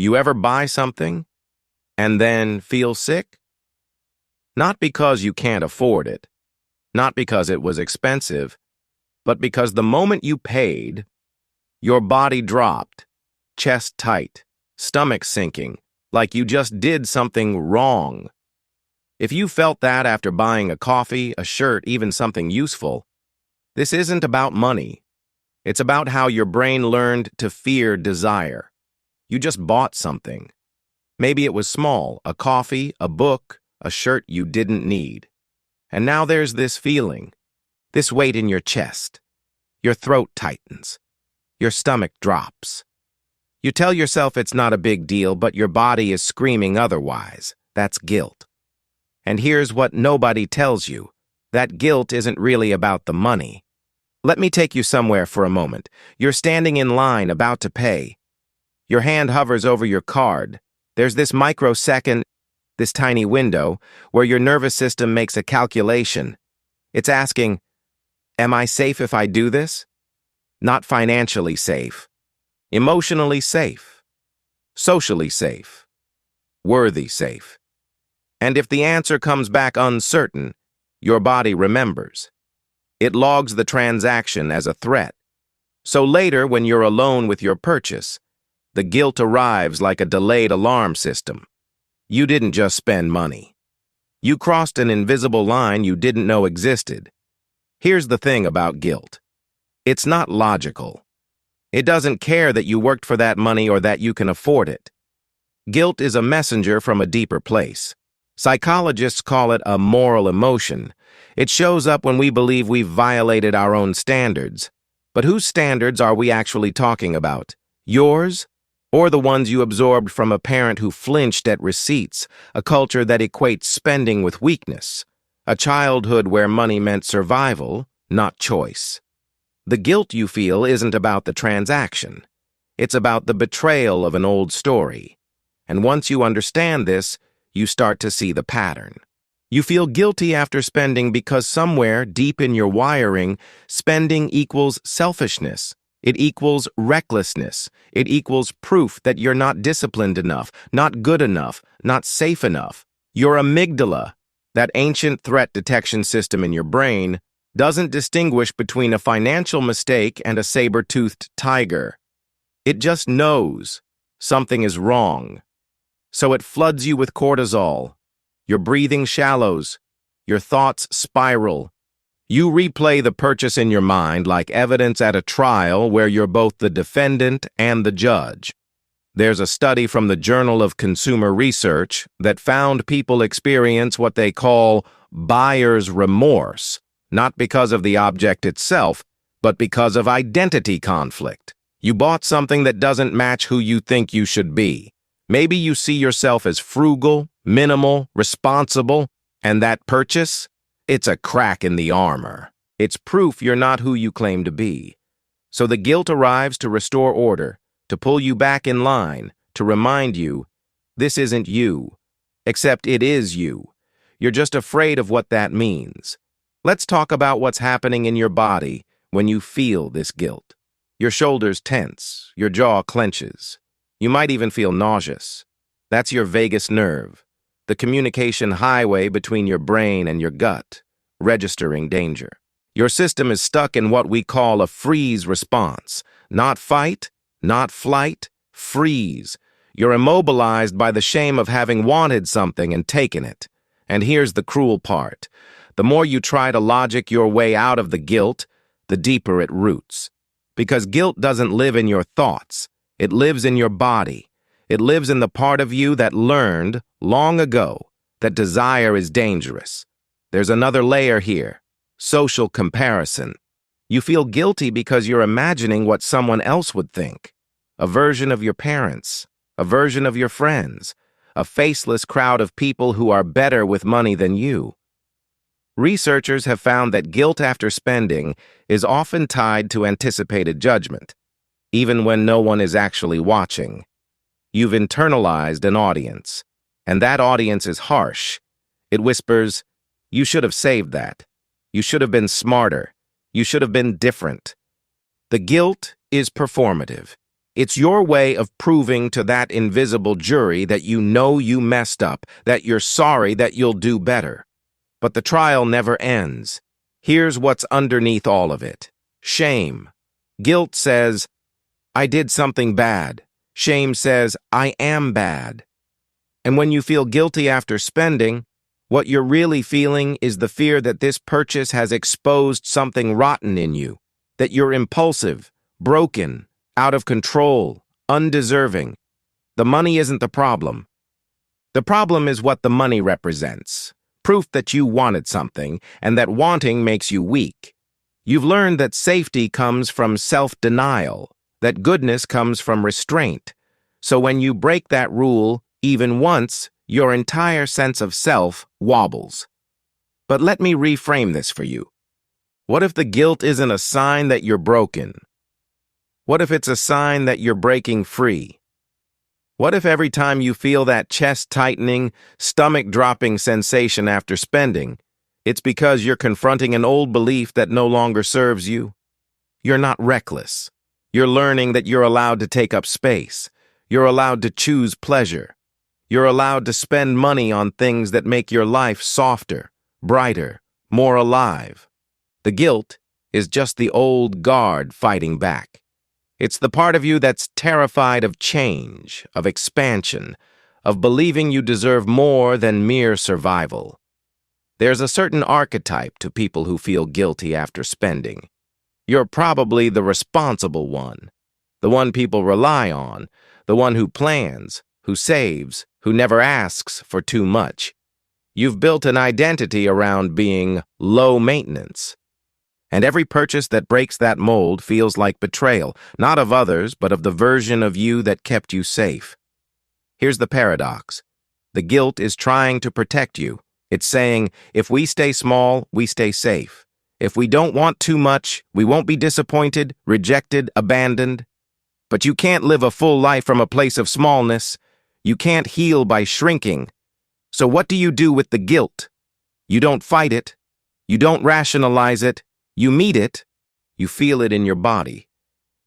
You ever buy something and then feel sick? Not because you can't afford it, not because it was expensive, but because the moment you paid, your body dropped, chest tight, stomach sinking, like you just did something wrong. If you felt that after buying a coffee, a shirt, even something useful, this isn't about money. It's about how your brain learned to fear desire. You just bought something. Maybe it was small, a coffee, a book, a shirt you didn't need. And now there's this feeling, this weight in your chest. Your throat tightens. Your stomach drops. You tell yourself it's not a big deal, but your body is screaming otherwise. That's guilt. And here's what nobody tells you. That guilt isn't really about the money. Let me take you somewhere for a moment. You're standing in line about to pay. Your hand hovers over your card. There's this microsecond, this tiny window, where your nervous system makes a calculation. It's asking, am I safe if I do this? Not financially safe. Emotionally safe. Socially safe. Worthy safe. And if the answer comes back uncertain, your body remembers. It logs the transaction as a threat. So later, when you're alone with your purchase, the guilt arrives like a delayed alarm system. You didn't just spend money. You crossed an invisible line you didn't know existed. Here's the thing about guilt. It's not logical. It doesn't care that you worked for that money or that you can afford it. Guilt is a messenger from a deeper place. Psychologists call it a moral emotion. It shows up when we believe we've violated our own standards. But whose standards are we actually talking about? Yours? Or the ones you absorbed from a parent who flinched at receipts, a culture that equates spending with weakness, a childhood where money meant survival, not choice? The guilt you feel isn't about the transaction. It's about the betrayal of an old story. And once you understand this, you start to see the pattern. You feel guilty after spending because somewhere deep in your wiring, spending equals selfishness. It equals recklessness. It equals proof that you're not disciplined enough, not good enough, not safe enough. Your amygdala, that ancient threat detection system in your brain, doesn't distinguish between a financial mistake and a saber-toothed tiger. It just knows something is wrong. So it floods you with cortisol. Your breathing shallows. Your thoughts spiral. You replay the purchase in your mind like evidence at a trial where you're both the defendant and the judge. There's a study from the Journal of Consumer Research that found people experience what they call buyer's remorse, not because of the object itself, but because of identity conflict. You bought something that doesn't match who you think you should be. Maybe you see yourself as frugal, minimal, responsible, and that purchase? It's a crack in the armor. It's proof you're not who you claim to be. So the guilt arrives to restore order, to pull you back in line, to remind you, this isn't you, except it is you. You're just afraid of what that means. Let's talk about what's happening in your body when you feel this guilt. Your shoulders tense, your jaw clenches. You might even feel nauseous. That's your vagus nerve, the communication highway between your brain and your gut, registering danger. Your system is stuck in what we call a freeze response. Not fight, not flight, freeze. You're immobilized by the shame of having wanted something and taken it. And here's the cruel part. The more you try to logic your way out of the guilt, the deeper it roots. Because guilt doesn't live in your thoughts. It lives in your body. It lives in the part of you that learned, long ago, that desire is dangerous. There's another layer here. Social comparison. You feel guilty because you're imagining what someone else would think. A version of your parents. A version of your friends. A faceless crowd of people who are better with money than you. Researchers have found that guilt after spending is often tied to anticipated judgment, even when no one is actually watching. You've internalized an audience, and that audience is harsh. It whispers, you should have saved that. You should have been smarter. You should have been different. The guilt is performative. It's your way of proving to that invisible jury that you know you messed up, that you're sorry, that you'll do better. But the trial never ends. Here's what's underneath all of it. Shame. Guilt says, I did something bad. Shame says, I am bad. And when you feel guilty after spending, what you're really feeling is the fear that this purchase has exposed something rotten in you, that you're impulsive, broken, out of control, undeserving. The money isn't the problem. The problem is what the money represents. Proof that you wanted something, and that wanting makes you weak. You've learned that safety comes from self-denial, that goodness comes from restraint. So when you break that rule, even once, your entire sense of self wobbles. But let me reframe this for you. What if the guilt isn't a sign that you're broken? What if it's a sign that you're breaking free? What if every time you feel that chest-tightening, stomach-dropping sensation after spending, it's because you're confronting an old belief that no longer serves you? You're not reckless. You're learning that you're allowed to take up space. You're allowed to choose pleasure. You're allowed to spend money on things that make your life softer, brighter, more alive. The guilt is just the old guard fighting back. It's the part of you that's terrified of change, of expansion, of believing you deserve more than mere survival. There's a certain archetype to people who feel guilty after spending. You're probably the responsible one, the one people rely on, the one who plans, who saves, who never asks for too much. You've built an identity around being low maintenance. And every purchase that breaks that mold feels like betrayal, not of others, but of the version of you that kept you safe. Here's the paradox. The guilt is trying to protect you. It's saying, if we stay small, we stay safe. If we don't want too much, we won't be disappointed, rejected, abandoned. But you can't live a full life from a place of smallness. You can't heal by shrinking. So what do you do with the guilt? You don't fight it. You don't rationalize it. You meet it. You feel it in your body.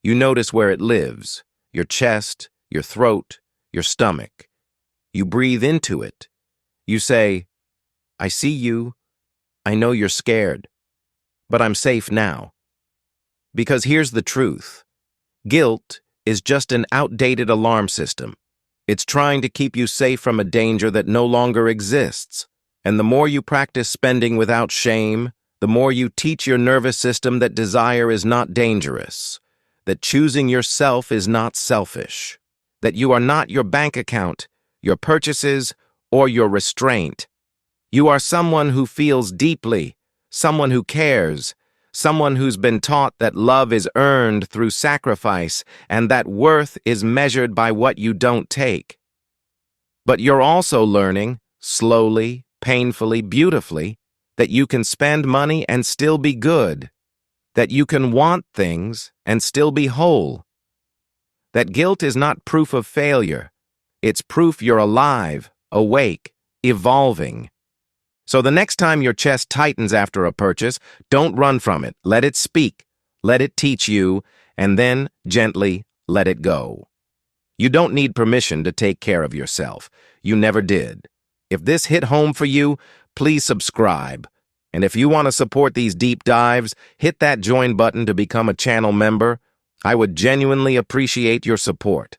You notice where it lives, your chest, your throat, your stomach. You breathe into it. You say, I see you. I know you're scared. But I'm safe now. Because here's the truth. Guilt is just an outdated alarm system. It's trying to keep you safe from a danger that no longer exists. And the more you practice spending without shame, the more you teach your nervous system that desire is not dangerous, that choosing yourself is not selfish, that you are not your bank account, your purchases, or your restraint. You are someone who feels deeply, someone who cares, someone who's been taught that love is earned through sacrifice and that worth is measured by what you don't take. But you're also learning, slowly, painfully, beautifully, that you can spend money and still be good, that you can want things and still be whole, that guilt is not proof of failure, it's proof you're alive, awake, evolving. So the next time your chest tightens after a purchase, don't run from it. Let it speak, let it teach you, and then, gently, let it go. You don't need permission to take care of yourself. You never did. If this hit home for you, please subscribe. And if you want to support these deep dives, hit that join button to become a channel member. I would genuinely appreciate your support.